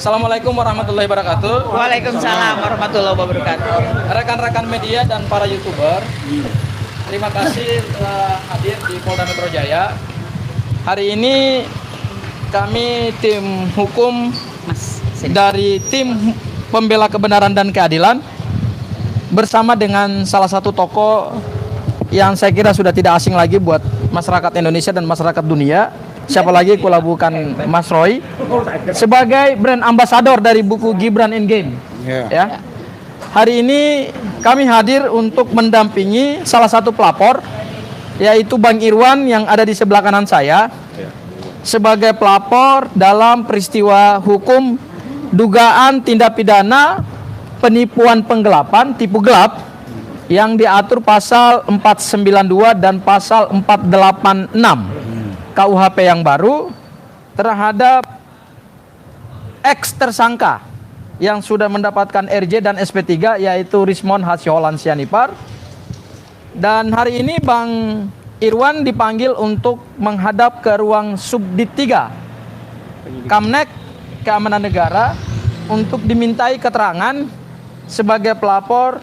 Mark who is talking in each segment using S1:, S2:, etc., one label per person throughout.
S1: Assalamualaikum warahmatullahi wabarakatuh.
S2: Waalaikumsalam warahmatullahi wabarakatuh.
S1: Rekan-rekan media dan para YouTuber, terima kasih telah hadir di Polda Metro Jaya. Hari ini kami tim hukum dari tim pembela kebenaran dan keadilan bersama dengan salah satu tokoh yang saya kira sudah tidak asing lagi buat masyarakat Indonesia dan masyarakat dunia. Siapa lagi kalau bukan Mas Roy, sebagai brand ambassador dari buku Gibran Endgame. Ya. Hari ini kami hadir untuk mendampingi salah satu pelapor, yaitu Bang Irwan yang ada di sebelah kanan saya, sebagai pelapor dalam peristiwa hukum dugaan tindak pidana penipuan penggelapan, tipu gelap, yang diatur pasal 492 dan pasal 486 KUHP yang baru terhadap ex tersangka yang sudah mendapatkan RJ dan SP3, yaitu Rismon Hasyolan Sianipar. Dan hari ini Bang Irwan dipanggil untuk menghadap ke ruang Subdit 3 Kamnek Keamanan Negara untuk dimintai keterangan sebagai pelapor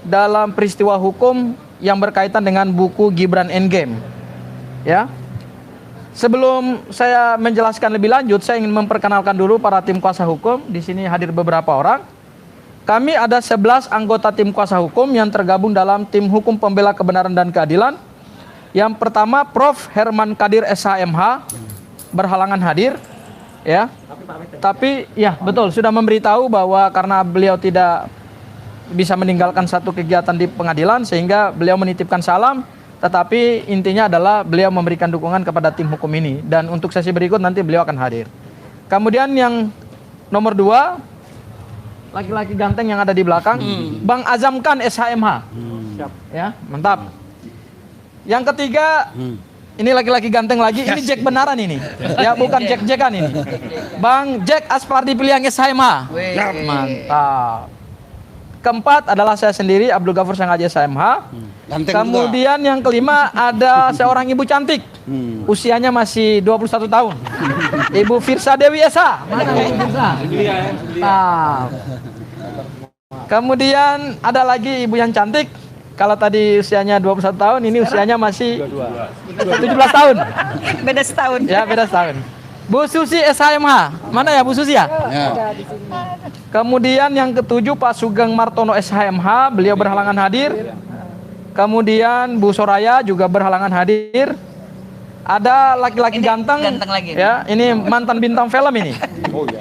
S1: dalam peristiwa hukum yang berkaitan dengan buku Gibran Endgame. Ya. Sebelum saya menjelaskan lebih lanjut, saya ingin memperkenalkan dulu para tim kuasa hukum. Di sini hadir beberapa orang. Kami ada 11 anggota tim kuasa hukum yang tergabung dalam tim hukum pembela kebenaran dan keadilan. Yang pertama, Prof. Herman Kadir SHMH berhalangan hadir, ya. Tapi ya betul, sudah memberitahu bahwa karena beliau tidak bisa meninggalkan satu kegiatan di pengadilan, sehingga beliau menitipkan salam. Tetapi intinya adalah beliau memberikan dukungan kepada tim hukum ini. Dan untuk sesi berikut nanti beliau akan hadir. Kemudian yang nomor 2, laki-laki ganteng yang ada di belakang, Bang Azamkan SHMH. Ya, mantap. Yang ketiga, ini laki-laki ganteng lagi, ini Jack benaran ini. Ya, bukan Jack-Jackan ini. Bang Jack Aspardi Piliang SHMH. Mantap. Keempat adalah saya sendiri, Abdul Ghafur Sangaja SHMH. Kemudian yang kelima ada seorang ibu cantik, usianya masih 21 tahun, Ibu Firsa Dewi Esa. Mana Ibu Firsa? Kemudian ada lagi ibu yang cantik. Kalau tadi usianya 21 tahun, ini usianya masih 17 tahun.
S2: Beda setahun.
S1: Ya, beda setahun. Bu Susi SHMH. Mana ya Bu Susi ya? Kemudian yang ketujuh Pak Sugeng Martono SHMH, beliau berhalangan hadir. Kemudian Bu Soraya juga berhalangan hadir. Ada laki-laki ganteng
S2: lagi.
S1: Ya, ini mantan bintang film ini.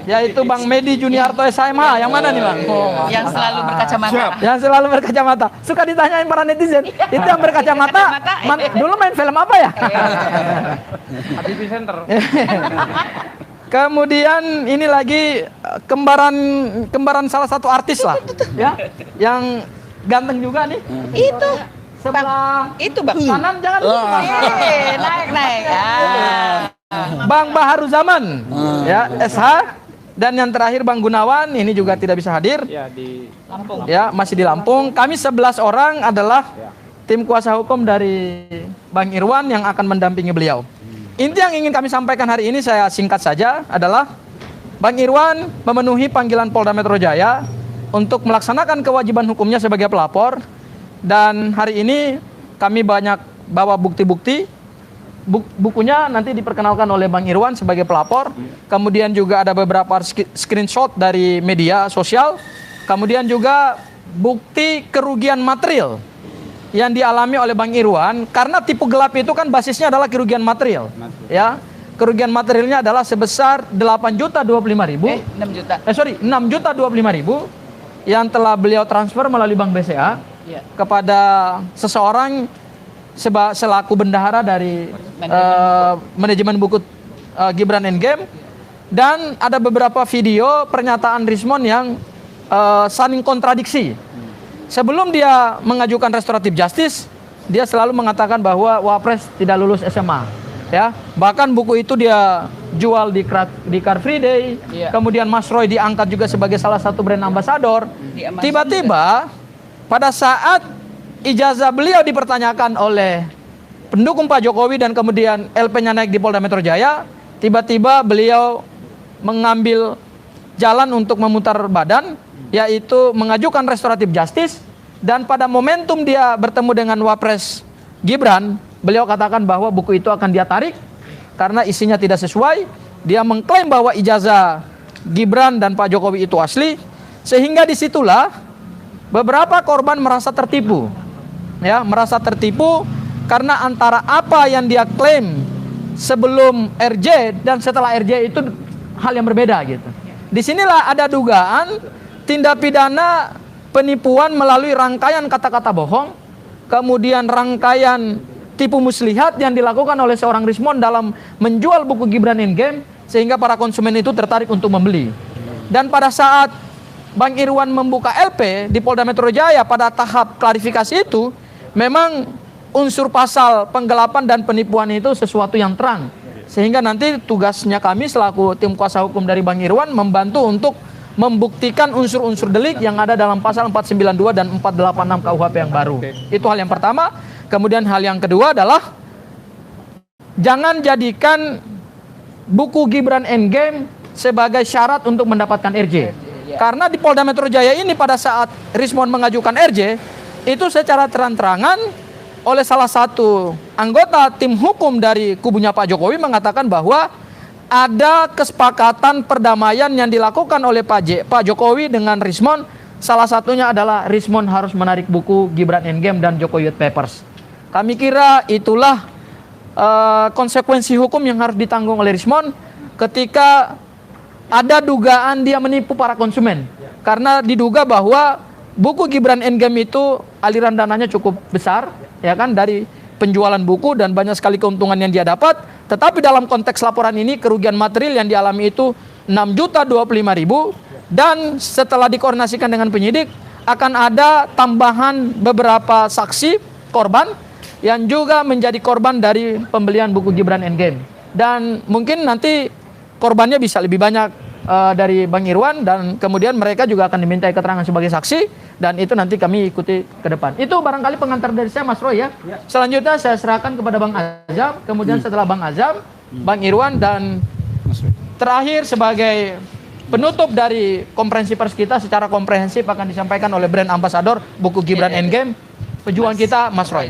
S1: Yaitu Bang Medi Juniarto SHMH. Yang mana nih Bang?
S2: Yang selalu berkacamata.
S1: Yang selalu berkacamata. Suka ditanyain para netizen. Itu yang berkacamata. Dulu main film apa ya?
S3: Habibie Center.
S1: Kemudian ini lagi kembaran salah satu artis lah, ya, yang ganteng juga nih.
S2: Itu
S1: sebelah
S2: itu Bang.
S1: kanan jangan lupa.
S2: Naik.
S1: Bang Baharu Zaman, ya, SH. Dan yang terakhir Bang Gunawan, ini juga tidak bisa hadir.
S3: Ya, di Lampung.
S1: Ya, masih di Lampung. Kami 11 orang adalah tim kuasa hukum dari Bang Irwan yang akan mendampingi beliau. Inti yang ingin kami sampaikan hari ini saya singkat saja adalah Bang Irwan memenuhi panggilan Polda Metro Jaya untuk melaksanakan kewajiban hukumnya sebagai pelapor. Dan hari ini kami banyak bawa bukti-bukti. Bukunya nanti diperkenalkan oleh Bang Irwan sebagai pelapor. Kemudian juga ada beberapa screenshot dari media sosial. Kemudian juga bukti kerugian material yang dialami oleh Bang Irwan, karena tipu gelap itu kan basisnya adalah kerugian material. Ya, kerugian materialnya adalah sebesar 8.025.000.
S2: 6 juta.
S1: 6.025.000 yang telah beliau transfer melalui Bank BCA kepada seseorang selaku bendahara dari manajemen buku Gibran Endgame. Dan ada beberapa video pernyataan Rismon yang saling kontradiksi. Sebelum dia mengajukan restoratif justice, dia selalu mengatakan bahwa Wapres tidak lulus SMA. Ya, bahkan buku itu dia jual di Car Free Day. Kemudian Mas Roy diangkat juga sebagai salah satu brand ambassador. Tiba-tiba pada saat ijazah beliau dipertanyakan oleh pendukung Pak Jokowi dan kemudian LP-nya naik di Polda Metro Jaya, tiba-tiba beliau mengambil jalan untuk memutar badan, yaitu mengajukan restoratif justice. Dan pada momentum dia bertemu dengan Wapres Gibran, beliau katakan bahwa buku itu akan dia tarik karena isinya tidak sesuai. Dia mengklaim bahwa ijazah Gibran dan Pak Jokowi itu asli, sehingga disitulah beberapa korban merasa tertipu, ya, merasa tertipu karena antara apa yang dia klaim sebelum RJ dan setelah RJ itu hal yang berbeda gitu. Disinilah ada dugaan tindak pidana penipuan melalui rangkaian kata-kata bohong, kemudian rangkaian tipu muslihat yang dilakukan oleh seorang Rismon dalam menjual buku Gibran Endgame, sehingga para konsumen itu tertarik untuk membeli. Dan pada saat Bang Irwan membuka LP di Polda Metro Jaya pada tahap klarifikasi itu, memang unsur pasal penggelapan dan penipuan itu sesuatu yang terang. Sehingga nanti tugasnya kami selaku tim kuasa hukum dari Bang Irwan membantu untuk membuktikan unsur-unsur delik yang ada dalam pasal 492 dan 486 KUHP yang baru. Itu hal yang pertama. Kemudian hal yang kedua adalah jangan jadikan buku Gibran Endgame sebagai syarat untuk mendapatkan RJ. Karena di Polda Metro Jaya ini pada saat Rismon mengajukan RJ, itu secara terang-terangan oleh salah satu anggota tim hukum dari kubunya Pak Jokowi mengatakan bahwa ada kesepakatan perdamaian yang dilakukan oleh Pak Jokowi dengan Rismon. Salah satunya adalah Rismon harus menarik buku Gibran Endgame dan Jokowi Youth Papers. Kami kira itulah konsekuensi hukum yang harus ditanggung oleh Rismon ketika ada dugaan dia menipu para konsumen. Karena diduga bahwa buku Gibran Endgame itu aliran dananya cukup besar, ya kan, dari penjualan buku dan banyak sekali keuntungan yang dia dapat. Tetapi dalam konteks laporan ini kerugian material yang dialami itu 6.025.000, dan setelah dikoordinasikan dengan penyidik akan ada tambahan beberapa saksi korban yang juga menjadi korban dari pembelian buku Gibran Endgame. Dan mungkin nanti korbannya bisa lebih banyak dari Bang Irwan, dan kemudian mereka juga akan dimintai keterangan sebagai saksi, dan itu nanti kami ikuti ke depan. Itu barangkali pengantar dari saya, Mas Roy, ya. Selanjutnya saya serahkan kepada Bang Azam, kemudian setelah Bang Azam, Bang Irwan, dan terakhir sebagai penutup dari konferensi pers kita secara komprehensif akan disampaikan oleh brand ambassador buku Gibran Endgame, pejuang kita, Mas Roy.